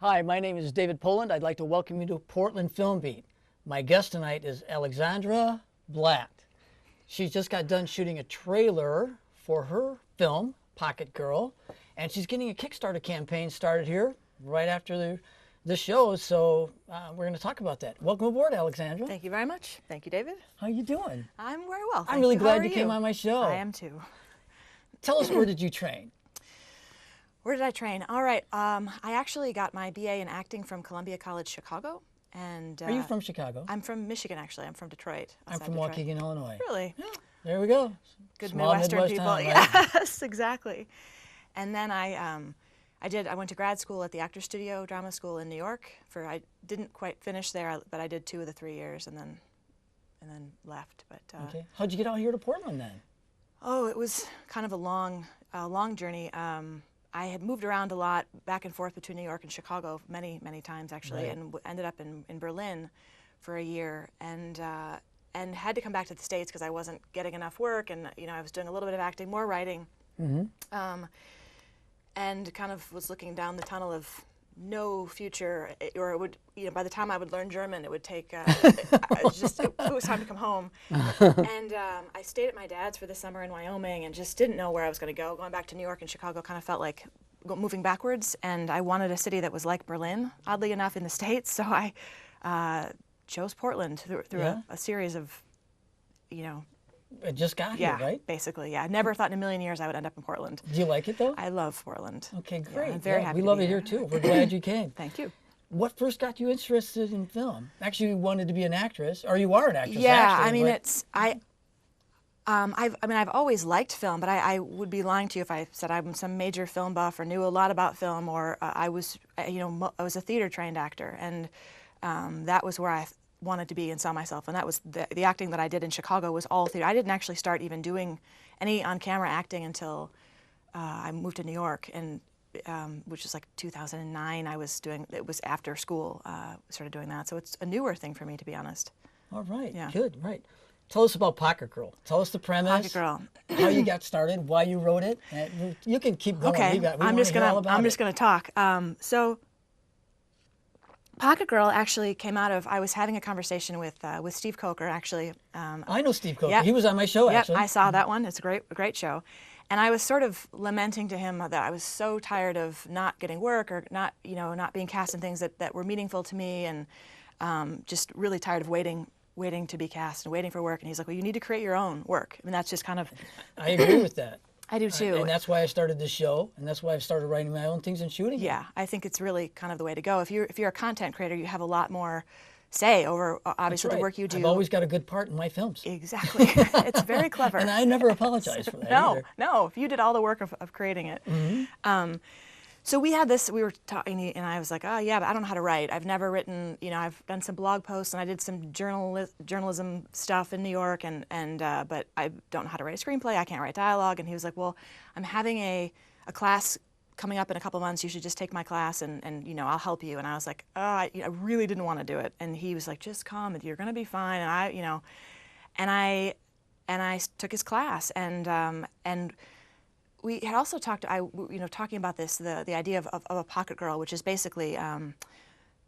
Hi, my name is David Poland. I'd like to welcome you to Portland Film Beat. My guest tonight is Alexandra Blatt. She's just got done shooting a trailer for her film, Pocket Girl, and she's getting a Kickstarter campaign started here right after the show, so we're going to talk about that. Welcome aboard, Alexandra. Thank you very much. Thank you, David. How you doing? I'm very well. I'm really glad How you came on my show. I am too. Tell us, where did you train? Where did I train? All right. I actually got my BA in acting from Columbia College, Chicago. And Are you from Chicago? I'm from Michigan, actually. I'm from Detroit. I'm from Waukegan, Illinois. Really? Yeah. There we go. Good Small Midwestern Midwest people. town, right? Yes, exactly. And then I went to grad school at the Actors Studio Drama School in New York. I didn't quite finish there, but I did 2 of the 3 years, and then left. But okay. How'd you get out here to Portland then? Oh, it was kind of a long journey. I had moved around a lot, back and forth between New York and Chicago many times actually, right. and ended up in Berlin for a year, and had to come back to the States because I wasn't getting enough work, and I was doing a little bit of acting, more writing, and kind of was looking down the tunnel of no future, or it would, by the time I would learn German, it would take, it was time to come home. And I stayed at my dad's for the summer in Wyoming and just didn't know where I was going to go. Going back to New York and Chicago kind of felt like moving backwards, and I wanted a city that was like Berlin, oddly enough, in the States, so I chose Portland through a series of, It just got here, right? Basically, yeah. I never thought in a million years I would end up in Portland. Do you like it, though? I love Portland. Okay, great. Yeah, I'm very happy we to love be it here, here. too. We're glad you came. Thank you. What first got you interested in film? Actually, you wanted to be an actress, or you are an actress, yeah, actually. I mean, I've always liked film, but I would be lying to you if I said I'm some major film buff or knew a lot about film, or I was a theater-trained actor, and that was where I wanted to be and saw myself, and that was the acting that I did in Chicago was all theater. I didn't actually start even doing any on-camera acting until I moved to New York, and which was like 2009. It was after school, started doing that, so it's a newer thing for me, to be honest. All right, Yeah. good, right. Tell us about Pocket Girl. Tell us the premise. Pocket Girl. How you got started, why you wrote it. And you can keep going. Okay, I'm just gonna talk. So, Pocket Girl actually came out of, I was having a conversation with Steve Coker, actually. I know Steve Coker. Yeah. He was on my show, actually. Yeah, I saw that one. It's a great show. And I was sort of lamenting to him that I was so tired of not getting work, or not being cast in things that were meaningful to me, and just really tired of waiting to be cast and waiting for work. And he's like, well, you need to create your own work. I mean, that's just kind of... I agree with that. I do too. And that's why I started this show, and that's why I've started writing my own things and shooting. Yeah, I think it's really kind of the way to go. If you're a content creator, you have a lot more say over, obviously, the work you do. I've always got a good part in my films. Exactly. It's very clever. And I never apologize for that either. No, you did all the work of creating it. So we had this, we were talking, and I was like, oh yeah, but I don't know how to write. I've never written, I've done some blog posts, and I did some journalism stuff in New York, but I don't know how to write a screenplay. I can't write dialogue. And he was like, well, I'm having a class coming up in a couple months. You should just take my class, and I'll help you. And I was like, oh, I really didn't want to do it. And he was like, just come, you're gonna be fine. And I took his class, and we had also talked, talking about this, the idea of a pocket girl, which is basically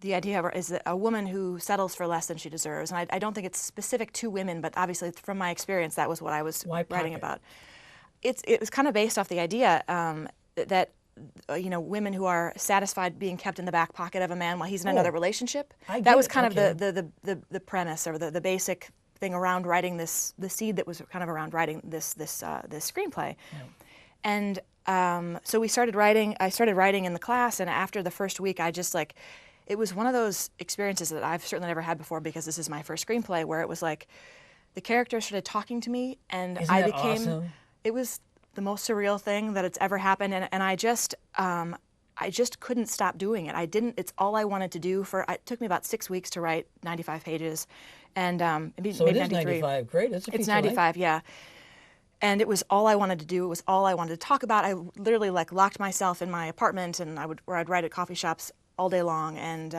the idea is a woman who settles for less than she deserves. And I don't think it's specific to women, but obviously from my experience, that was what I was writing about. It was kind of based off the idea that women who are satisfied being kept in the back pocket of a man while he's in another relationship. That was kind of the premise, or the basic thing around writing the seed that was kind of around writing this screenplay. Yeah. And so I started writing in the class, and after the first week, it was one of those experiences that I've certainly never had before, because this is my first screenplay, where it was like the character started talking to me, and Isn't that awesome? It was the most surreal thing that it's ever happened, and I just couldn't stop doing it. It's all I wanted to do. It took me about 6 weeks to write 95 pages, and maybe so it is 93. 95. Great, that's a piece It's 95, yeah. And it was all I wanted to do. It was all I wanted to talk about. I literally locked myself in my apartment, and I'd write at coffee shops all day long, and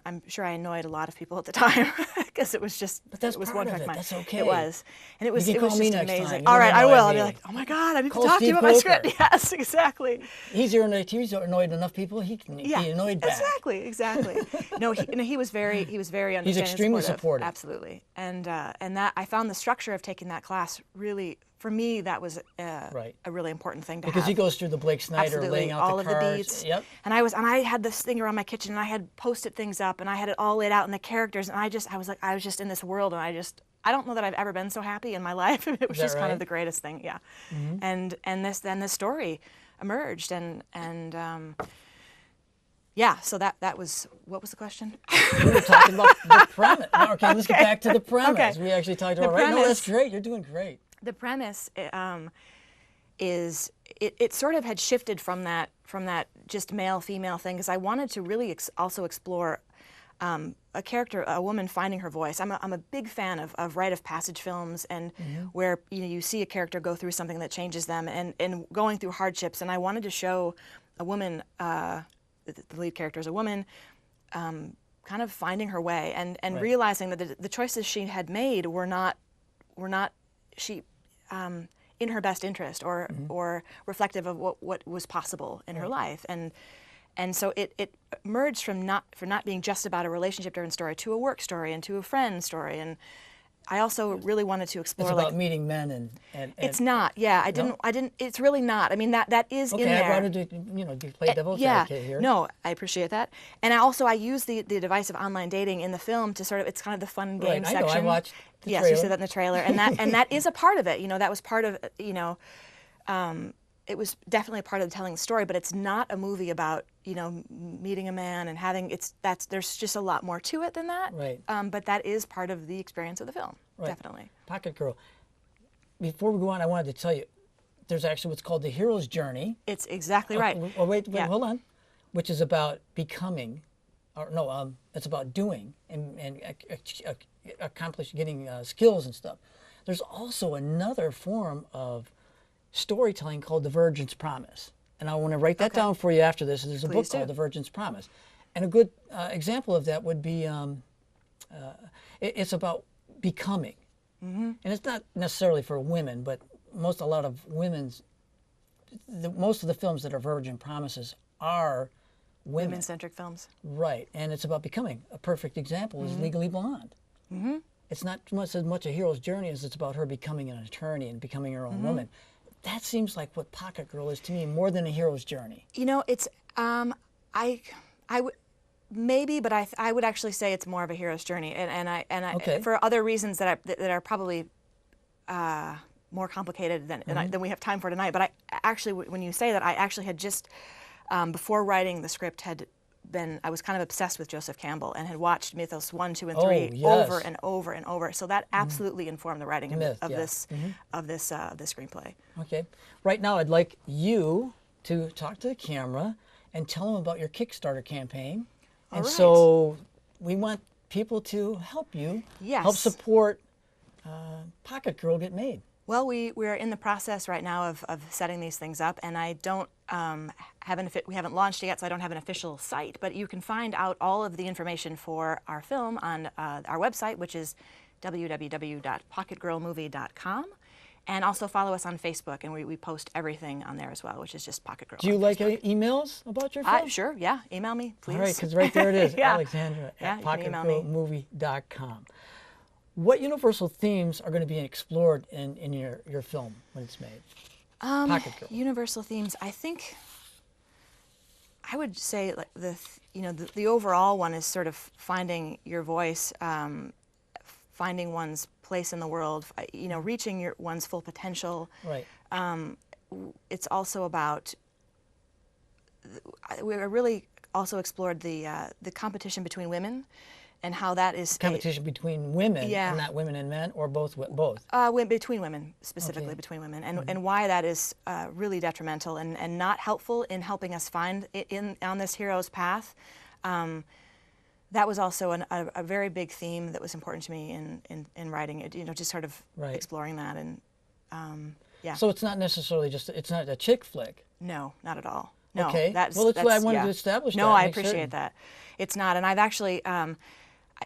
I'm sure I annoyed a lot of people at the time because it was just But that's it was part one of track it. mind. That's okay. It was, and it was You can call me just next amazing. time. All You right, I know will. I I'll be mean. like, oh my God, I need Call to talk to you Steve about my script. Coker. Yes, exactly. He's annoyed enough people. He can be annoyed back. Exactly. No, he was very understanding. He's extremely and supportive. Absolutely, and that I found the structure of taking that class really, for me, that was Right. a really important thing to Because have. he goes through the Blake Snyder Absolutely, laying out all the of cards. the beats. Yep. And I had this thing around my kitchen, and I had posted things up, and I had it all laid out in the characters, and I was just in this world, and I don't know that I've ever been so happy in my life. It was that just kind right? of the greatest thing, yeah. And this story emerged, and yeah. So that was, what was the question? We were talking about the premise. Okay, let's get back to the premise. Okay. We actually talked The about right. No, that's premise- great. You're doing great. The premise is it sort of had shifted from that just male female thing, because I wanted to really also explore a character, a woman finding her voice. I'm a big fan of rite of passage films, and where you see a character go through something that changes them, and going through hardships. And I wanted to show a woman, the lead character is a woman, kind of finding her way, and Right. realizing that the choices she had made were not she in her best interest, or reflective of what was possible in her life. And so it emerged from not being just about a relationship-driven story to a work story and to a friend story. And I also really wanted to explore, It's about meeting men and it's not. Yeah, I didn't. It's really not. I mean, that is okay, in there. I wanted to play devil's Yeah, advocate here. no, I appreciate that. And I use the device of online dating in the film to sort of, it's kind of the fun game Right, I section. know. I watched the Yes, trailer. you said that in the trailer, and that is a part of it. That was part of it was definitely a part of telling the story, but it's not a movie about meeting a man and having there's just a lot more to it than that. Right. But that is part of the experience of the film, Right. definitely. Pocket Girl. Before we go on, I wanted to tell you, there's actually what's called the hero's journey. It's exactly right. Oh, wait, Yeah. hold on. Which is about becoming, or no, it's about doing and getting skills and stuff. There's also another form of storytelling called the Virgin's Promise. And I want to write that down for you after this. There's a book Please do. called The Virgin's Promise. And a good example of that would be, it's about becoming. And it's not necessarily for women, but most of the films that are Virgin Promises are women. Women-centric films. Right, and it's about becoming. A perfect example is Legally Blonde. It's not as much a hero's journey as it's about her becoming an attorney and becoming her own woman. That seems like what Pocket Girl is to me, more than a hero's journey. It's I would maybe, but I would actually say it's more of a hero's journey, and I Okay. for other reasons that are probably more complicated than we have time for tonight. But I actually, when you say that, I actually had just before writing the script I was kind of obsessed with Joseph Campbell and had watched Mythos 1, 2, and 3 yes. over and over and over. So that absolutely informed the writing Myth, of yeah. this screenplay. Okay. Right now, I'd like you to talk to the camera and tell them about your Kickstarter campaign. And right. so we want people to help you, Yes. help support Pocket Girl get made. Well, we're in the process right now of setting these things up, and I don't we haven't launched it yet, so I don't have an official site. But you can find out all of the information for our film on our website, which is www.pocketgirlmovie.com, and also follow us on Facebook, and we post everything on there as well, which is just Pocket Girl. Do you on like Facebook. emails about your film? Sure, yeah. Email me, please. All right, because right there it is, Yeah. Alexandra Yeah, at you can email me. pocketgirlmovie.com. What universal themes are going to be explored in your film when it's made? Pocket Girl. Universal themes. I think I would say like the overall one is sort of finding your voice, finding one's place in the world, reaching one's full potential. Right. It's also about we really also explored the competition between women and how that is Competition between women, Yeah. and not women and men, or both? Both. between women, specifically Okay. between women, and why that is really detrimental and not helpful in helping us find on this hero's path. That was also a very big theme that was important to me in writing it. Just sort of Right. exploring that, and yeah. So it's not necessarily it's not a chick flick. No, not at all. No. Okay. That's Well, that's why I wanted yeah. to establish No, that. I make appreciate certain. that. It's not, and I've actually.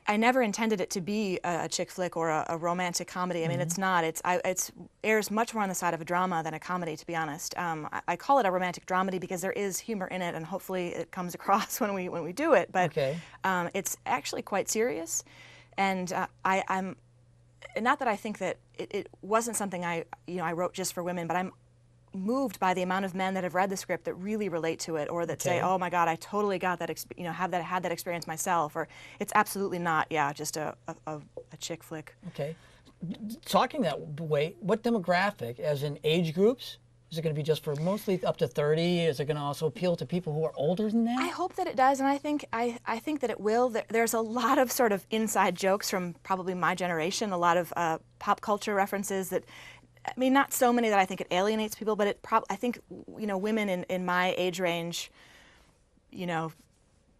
I never intended it to be a chick flick or a romantic comedy. I mean, it's not. It's airs much more on the side of a drama than a comedy, to be honest. I call it a romantic dramedy because there is humor in it, and hopefully it comes across when we do it. But Okay. it's actually quite serious, and I'm not that I think that it wasn't something I wrote just for women, but I'm moved by the amount of men that have read the script that really relate to it, or that say, Okay. "Oh my God, I totally got that. Had that experience myself." Or it's absolutely not, just a chick flick. Okay. Talking that way, what demographic, as in age groups, is it going to be just for mostly up to 30? Is it going to also appeal to people who are older than that? I hope that it does, and I think that it will. There's a lot of sort of inside jokes from probably my generation, a lot of pop culture references that. I mean, not so many that I think it alienates people, but I think women in my age range,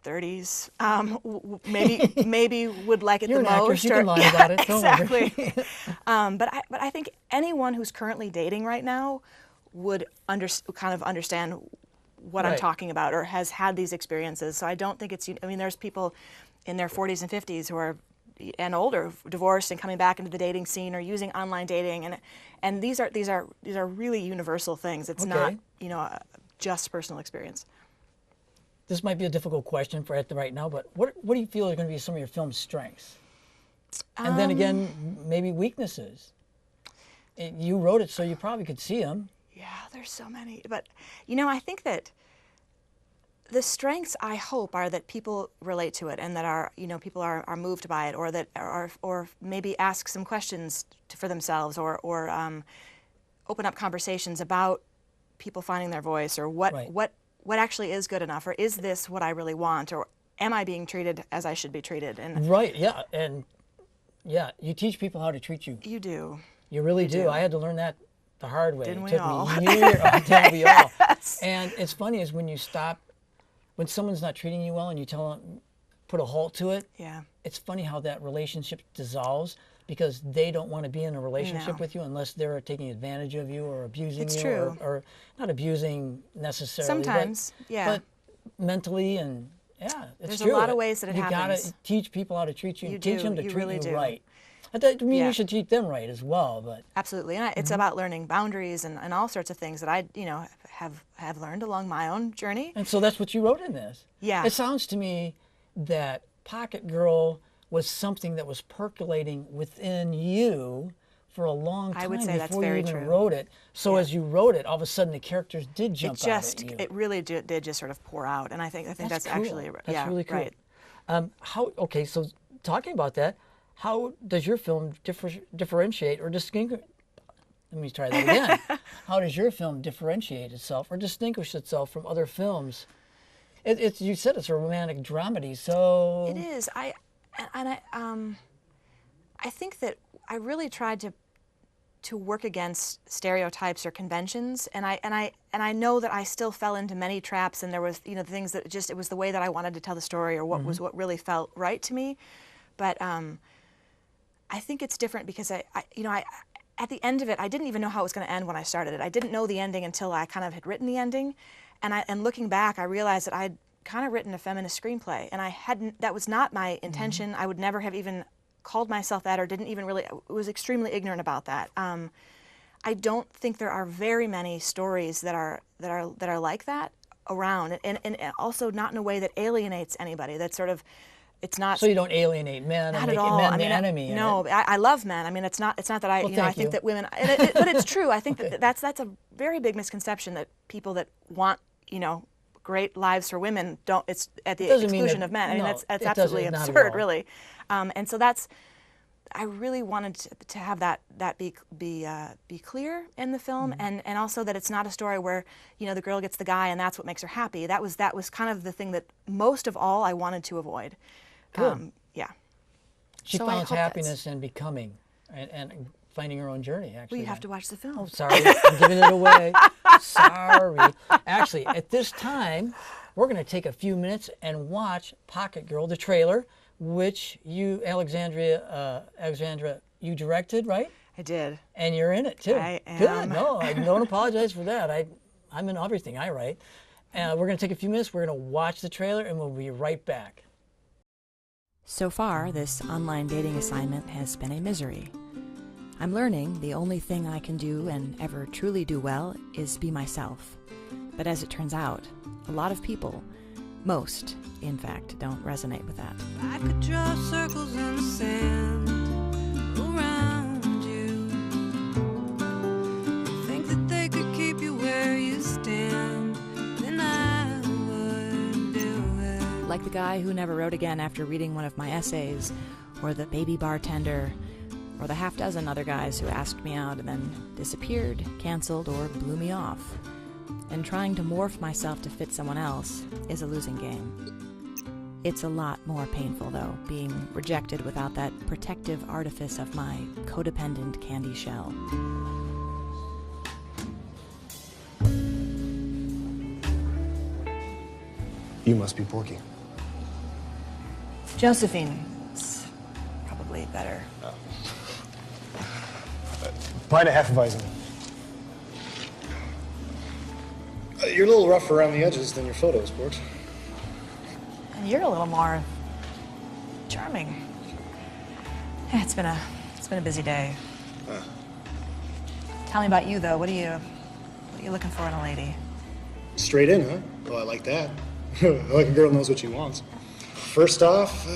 30s, maybe would like it You're the an most. actress. You can lie about it. Don't worry. Exactly. But I think anyone who's currently dating right now would kind of understand what I'm Right. talking about, or has had these experiences. So I don't think it's. I mean, there's people in their 40s and 50s who are and older, divorced and coming back into the dating scene, or using online dating, and these are really universal things. It's not Okay. just personal experience. This might be a difficult question for Ed right now, but what do you feel are going to be some of your film's strengths? And then again, maybe weaknesses. You wrote it, so you probably could see them. Yeah, there's so many, but I think that the strengths, I hope, are that people relate to it, and that people are moved by it, or that or maybe ask some questions for themselves, or open up conversations about people finding their voice, or Right. what actually is good enough, or is this what I really want, or am I being treated as I should be treated? And Right, yeah. And yeah, you teach people how to treat you. you do. You really do. I had to learn that the hard way. Didn't It we took all? me years. Didn't we all? Yes. And it's funny is when you stop, when someone's not treating you well and you tell them, put a halt to it, Yeah. it's funny how that relationship dissolves because they don't want to be in a relationship No. with you unless they're taking advantage of you or abusing It's you. true. Or not abusing necessarily. Sometimes, but, yeah. But mentally and yeah, it's There's true. a lot of ways that it you happens. gotta teach people how to treat you. You And teach do. them to You treat really you do. right. I mean, Yeah. you should treat them right as well, but Absolutely, and it's about learning boundaries and all sorts of things that I have learned along my own journey. and so that's what you wrote in this. Yeah. It sounds to me that Pocket Girl was something that was percolating within you for a long time I would say that's before you very even true. wrote it. So Yeah. as you wrote it, all of a sudden the characters did jump out at you. It really did just sort of pour out, and I think that's cool. actually That's really cool. right. Okay, so talking about that, how does your film differentiate or distinguish? Let me try that again. How does your film differentiate itself or distinguish itself from other films? You said it's a romantic dramedy, so It is. I think that I really tried to work against stereotypes or conventions, and I know that I still fell into many traps, and there was things that it was the way that I wanted to tell the story, or what really felt right to me, but I think it's different because I at the end of it, I didn't even know how it was going to end when I started it. I didn't know the ending until I kind of had written the ending, and looking back, I realized that I'd kind of written a feminist screenplay, and I hadn't. That was not my intention. I would never have even called myself that, or didn't even really. Was extremely ignorant about that. I don't think there are very many stories that are like that around, and also not in a way that alienates anybody. That's sort of. It's not. So you don't alienate men Not and at make all. men the enemy. in No, it. I love men. I mean, it's not that I, Well, I thank think you. that women, but it's true. I think that that's a very big misconception that people that want, great lives for women don't. It's at the doesn't mean exclusion that- of men. I mean, no, that's it doesn't, absolutely not at absurd, all. really. And so I really wanted to have that be clear in the film, Mm-hmm. and also that it's not a story where the girl gets the guy and that's what makes her happy. That was kind of the thing that most of all I wanted to avoid. Good. Yeah. She So I finds hope that's- happiness in becoming and finding her own journey. Actually, Well, you have to watch the film. Oh, sorry, I'm giving it away. Sorry. Actually, at this time, we're going to take a few minutes and watch Pocket Girl, the trailer, which you, Alexandra, you directed, right? I did. And you're in it too. I Good. am. No, I don't apologize for that. I'm in everything I write. We're going to take a few minutes. We're going to watch the trailer, and we'll be right back. So far, this online dating assignment has been a misery. I'm learning the only thing I can do and ever truly do well is be myself. But as it turns out, a lot of people, most, in fact, don't resonate with that. I could draw circles in the sand around you. Think that they could keep you where you stand, then I would do it. Like the guy who never wrote again after reading one of my essays, or the baby bartender, or the half-dozen other guys who asked me out and then disappeared, canceled, or blew me off. And trying to morph myself to fit someone else is a losing game. It's a lot more painful, though, being rejected without that protective artifice of my codependent candy shell. You must be Porky. Josephine's probably better. Pint of Hefeweizen. You're a little rough around the edges than your photos, Porks. And you're a little more charming. Yeah, it's been a busy day. Tell me about you, though. What are you looking for in a lady? Straight in, huh? Oh, I like that. I like a girl who knows what she wants. First off,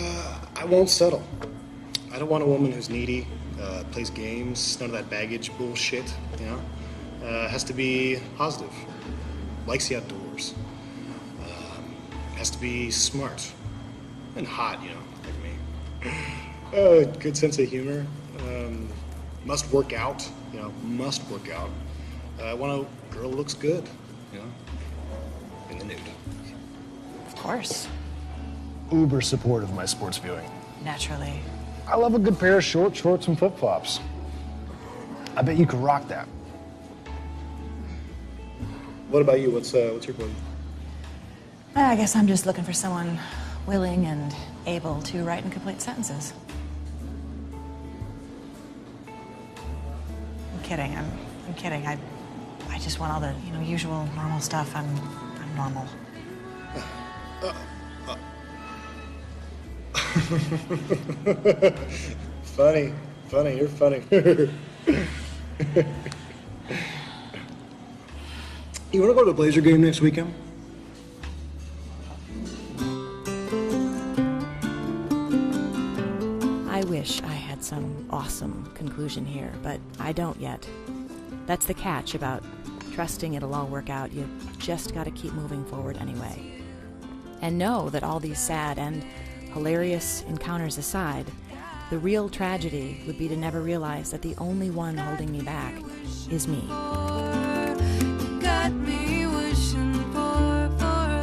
I won't settle. I don't want a woman who's needy, plays games, none of that baggage bullshit, you know? Has to be positive, likes the outdoors, has to be smart and hot, you know, like me. Good sense of humor, must work out, you know, must work out. I want a girl who looks good, you know, in the nude. Of course. Uber supportive of my sports viewing. Naturally. I love a good pair of short shorts and flip-flops. I bet you could rock that. What about you? What's your point? I guess I'm just looking for someone willing and able to write and complete sentences. I'm kidding. I'm kidding. I just want all the, you know, usual normal stuff. I'm normal. Funny, you're funny. You wanna go to the Blazer game next weekend? I wish I had some awesome conclusion here, but I don't yet. That's the catch about trusting it'll all work out. You just gotta keep moving forward anyway. And know that all these sad and hilarious encounters aside, the real tragedy would be to never realize that the only one holding me back is me. You got me wishing for forever.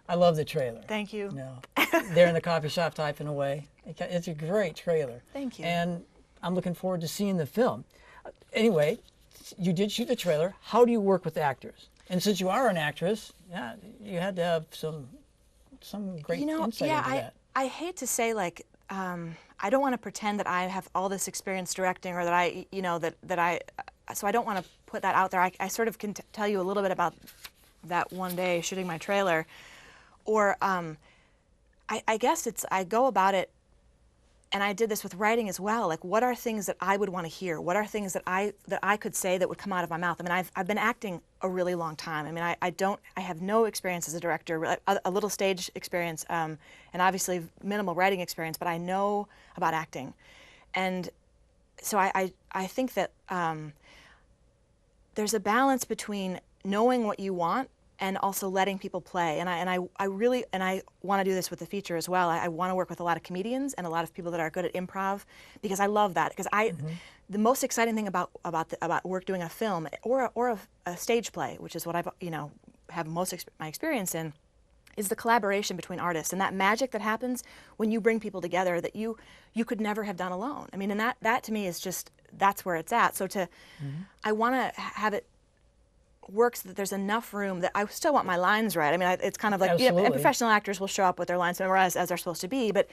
I love the trailer. Thank you. No, they're in the coffee shop typing away. It's a great trailer. Thank you. And I'm looking forward to seeing the film. Anyway, you did shoot the trailer. How do you work with actors? And since you are an actress, yeah, you had to have some great insight into that. I hate to say, like, I don't want to pretend that I have all this experience directing, or that I, you know, so I don't want to put that out there. I sort of can tell you a little bit about that one day shooting my trailer. Or I guess I go about it, and I did this with writing as well. Like, what are things that I would want to hear? What are things that I could say that would come out of my mouth? I mean, I've been acting a really long time. I mean, I have no experience as a director, a little stage experience, and obviously minimal writing experience, but I know about acting. And so I think that there's a balance between knowing what you want and also letting people play. And I really want to do this with the feature as well. I want to work with a lot of comedians and a lot of people that are good at improv, because I love that. Because the most exciting thing about work doing a film or a stage play, which is what I've have my experience in, is the collaboration between artists and that magic that happens when you bring people together that you could never have done alone. I mean, and that to me is just, that's where it's at. So I want to have it works that there's enough room that I still want my lines right. I mean, it's kind of like, you know, and Absolutely. professional actors will show up with their lines memorized as they're supposed to be, but,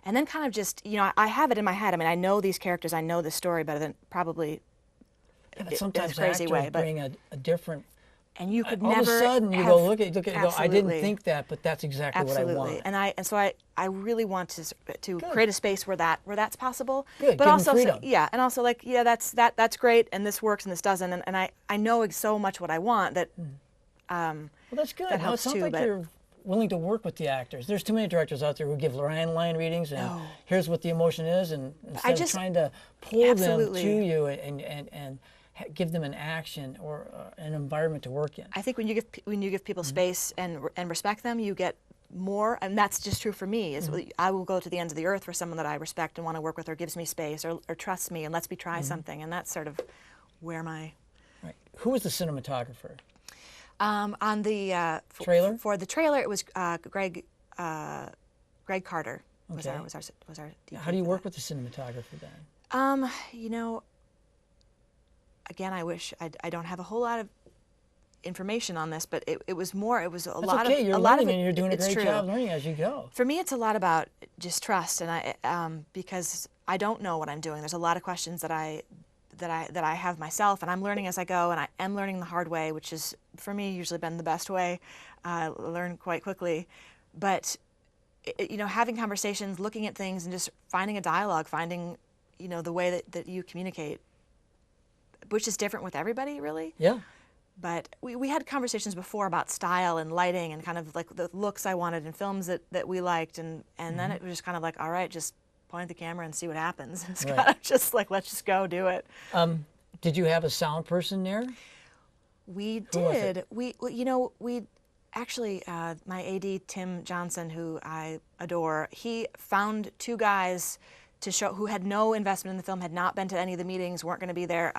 and then kind of just, you know, I have it in my head. I mean, I know these characters, I know this story better than probably Yeah, but in sometimes a crazy actors way, but, bring a different. and you could All never of a sudden, you have, go look at you go. I didn't absolutely. think that, but that's exactly Absolutely, what I want. and so I really want to create a space where that's possible. Good, but give 'em also freedom. yeah, and also like yeah, that's great, and this works and this doesn't, and I know so much what I want that. Well, that's good. That No, helps it sounds too, like but- you're willing to work with the actors. There's too many directors out there who give line readings and No. here's what the emotion is, and instead just- of trying to pull Absolutely. them to you and give them an action or an environment to work in. I think when you give people space and respect them, you get more, and that's just true for me. Is I will go to the ends of the earth for someone that I respect and want to work with, or gives me space, or trusts me and lets me try something, and that's sort of where my Right. Who was the cinematographer? on the Trailer? for the trailer it was Greg Carter was Okay. our DP How do you for work that. with the cinematographer then? You know, again, I wish I don't have a whole lot of information on this, but it was a That's lot okay. of You're a lot of learning it, and you're doing a it's great true. job learning as you go. For me, it's a lot about just trust, and because I don't know what I'm doing. There's a lot of questions that I have myself, and I'm learning as I go, and I am learning the hard way, which is for me usually been the best way. Learn quite quickly, but you know, having conversations, looking at things, and just finding a dialogue, finding you know the way that you communicate, which is different with everybody, really. Yeah. But we had conversations before about style and lighting and kind of like the looks I wanted in films that we liked, and then it was just kind of like, all right, just point at the camera and see what happens. It's Right. kind of just like, let's just go do it. Did you have a sound person there? We Who was did. You know, we actually, my AD, Tim Johnson, who I adore, he found two guys to show who had no investment in the film, had not been to any of the meetings, weren't going to be there.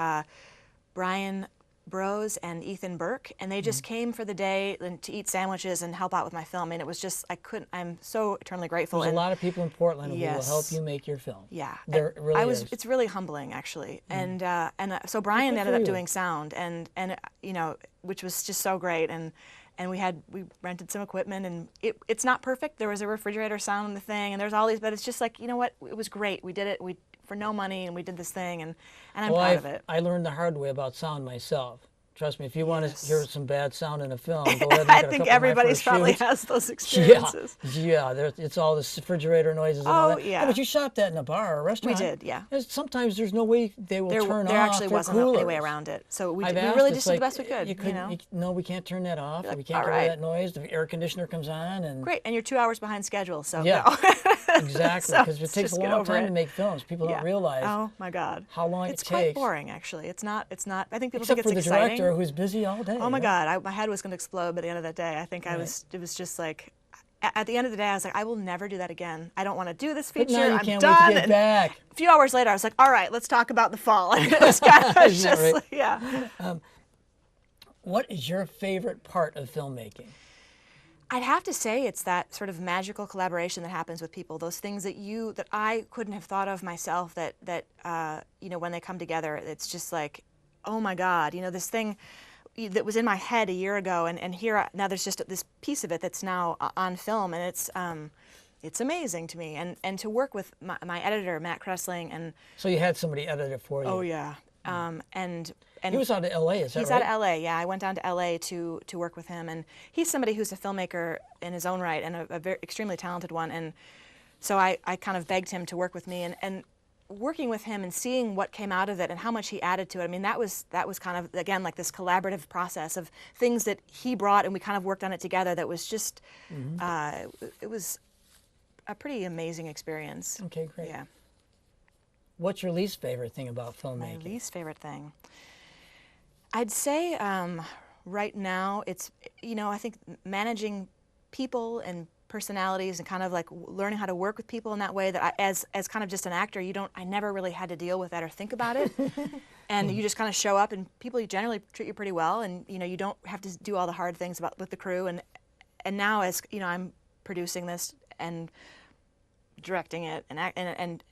Brian Brose and Ethan Burke, and they just came for the day and to eat sandwiches and help out with my film. And it was just, I'm so eternally grateful. There's a And lot of people in Portland who will Yes. help you make your film. yeah, There really is. it's really humbling actually. And so Brian Good ended for up you. doing sound, and you know, which was just so great. And we rented some equipment, and it's not perfect. There was a refrigerator sound in the thing, and there's all these, but it's just like, you know what, it was great. We did it for no money, and we did this thing, and I'm proud of it. I learned the hard way about sound myself. Trust me, if you want Yes. to hear some bad sound in a film, go ahead and look I at a think couple of my everybody's first probably shoots. has those Yeah, experiences. it's all the refrigerator noises and all Oh, that. yeah. But you shot that in a bar or a restaurant. did, yeah. Sometimes there's no way they will turn There off actually their wasn't any way coolers. around it. So we I've we asked, really it's just did like, the best we could. You know. No, we can't turn that off. like, We can't all get rid of right. that noise. The air conditioner comes on, and Great, and you're 2 hours behind schedule, so yeah, no. exactly. So Because it let's takes a just get long over time it. to make films. People Yeah. don't realize Oh my God. how long it's it quite takes. boring, actually. It's not. I think people Except think for it's the exciting. director who's busy all day. Oh my right? God, my head was going to explode by the end of that day. I think Right. it was just like, at the end of the day, I was like, I will never do that again. I don't want to do this But feature. now you I'm can't done. wait to get And back. a few hours later, I was like, all right, let's talk about the fall. And it was kind of Isn't that just right? like, yeah. What is your favorite part of filmmaking? I'd have to say it's that sort of magical collaboration that happens with people. Those things that I couldn't have thought of myself. That you know, when they come together, it's just like, oh my God, you know, this thing that was in my head a year ago, and here now there's just this piece of it that's now on film, and it's amazing to me. And to work with my editor Matt Kressling, and So you had somebody edit it for you. oh yeah, and He was out of L.A. Is that he's right? out of LA. Yeah, I went down to LA to work with him, and he's somebody who's a filmmaker in his own right, and a very extremely talented one. And so I kind of begged him to work with me, and working with him and seeing what came out of it and how much he added to it. I mean, that was kind of, again, like this collaborative process of things that he brought, and we kind of worked on it together. That was just it was a pretty amazing experience. Okay, great. Yeah. What's your least favorite thing about My filmmaking? least favorite thing, I'd say right now it's, you know, I think managing people and personalities and kind of like learning how to work with people in that way that as kind of just an actor, I never really had to deal with that or think about it. And you just kind of show up, and people generally treat you pretty well, and you know, you don't have to do all the hard things with the crew. And now, as you know, I'm producing this and directing it, and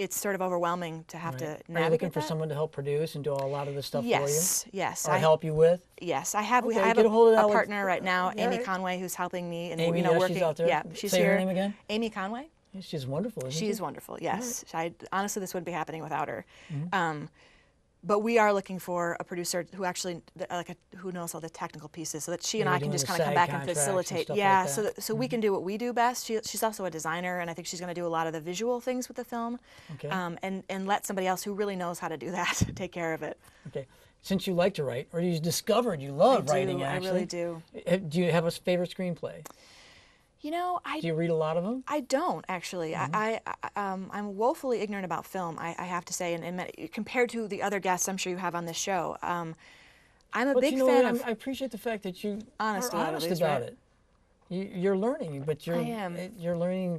it's sort of overwhelming to have to Right. navigate Are you looking for that. someone to help produce and do a lot of the stuff Yes, for you? yes. Or help you with? Yes, I have. Okay, I have get a hold of a Alex- partner right now, Yeah, Amy right. Conway, who's helping me, and Amy, you know, yeah, working. she's out there. Yeah, she's Say here. her name again? Amy Conway. Yeah, she's wonderful, isn't she? She's wonderful. Yes, honestly, this wouldn't be happening without her. Mm-hmm. But we are looking for a producer who actually who knows all the technical pieces, so that she and Maybe I can doing just the kind of come SAG back and contracts and facilitate. stuff like Yeah, that. so so we can do what we do best. She's also a designer, and I think she's going to do a lot of the visual things with the film, Okay. and let somebody else who really knows how to do that take care of it. Okay. Since you like to write, or you discovered you love I writing, do. actually. I really do. Do you have a favorite screenplay? You know, Do you read a lot of them? I don't actually. I'm woefully ignorant about film. I have to say, and compared to the other guests I'm sure you have on this show, I'm a But big you know fan what? of. I appreciate the fact that you Honest are about it, honest at least, about right? it. You're learning, but I am. you're learning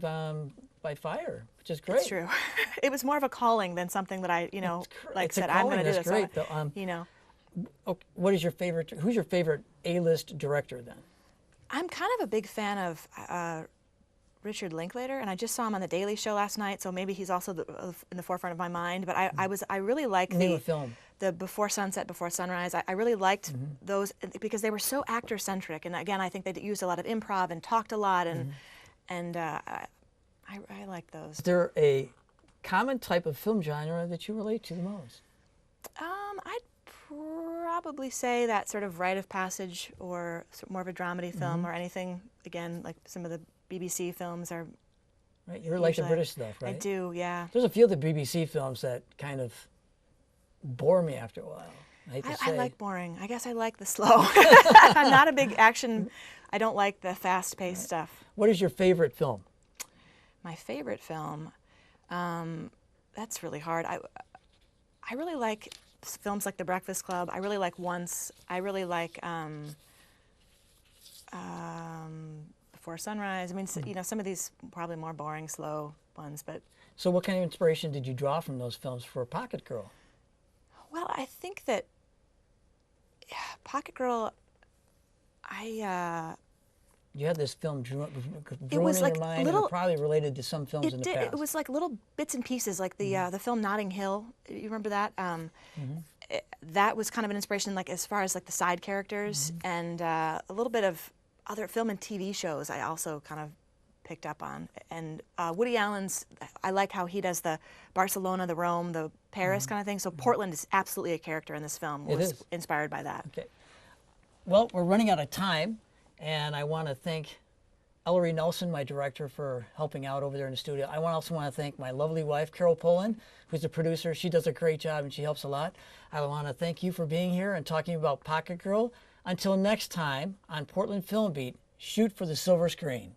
by fire, which is great. It's true. It was more of a calling than something that I, like it's a said, I'm going to calling, do that's this. great, though. You know, Okay, what is your favorite? Who's your favorite A-list director then? I'm kind of a big fan of Richard Linklater, and I just saw him on the Daily Show last night, so maybe he's also in the forefront of my mind. But I really like Name a film. the Before Sunset, Before Sunrise. I really liked Mm-hmm. those because they were so actor centric, and again, I think they used a lot of improv and talked a lot, and I like those. Is there a common type of film genre that you relate to the most? I'd probably say that sort of rite of passage, or more of a dramedy film, or anything again like some of the BBC films are. Right, you're like the usually- British stuff, right? I do, yeah. There's a few of the BBC films that kind of bore me after a while. I hate to I say. like boring. I guess I like the slow. I'm not a big action. I don't like the fast-paced stuff. What is your favorite film? My favorite film, that's really hard. I really like films like The Breakfast Club. I really like Once. I really like Before Sunrise. I mean, some of these probably more boring, slow ones, but. So what kind of inspiration did you draw from those films for Pocket Girl? Well, I think that Pocket Girl, You had this film drawn was in like your mind, little- and it probably related to some films in the past. It was like little bits and pieces, like the film Notting Hill. You remember that? That was kind of an inspiration, like as far as like the side characters, and a little bit of other film and TV shows. I also kind of picked up on, and Woody Allen's. I like how he does the Barcelona, the Rome, the Paris kind of thing. So Portland is absolutely a character in this film. It Was is. inspired by that. Okay. Well, we're running out of time, and I want to thank Ellery Nelson, my director, for helping out over there in the studio. I also want to thank my lovely wife, Carol Poland, who's the producer. She does a great job, and she helps a lot. I want to thank you for being here and talking about Pocket Girl. Until next time on Portland Film Beat, shoot for the silver screen.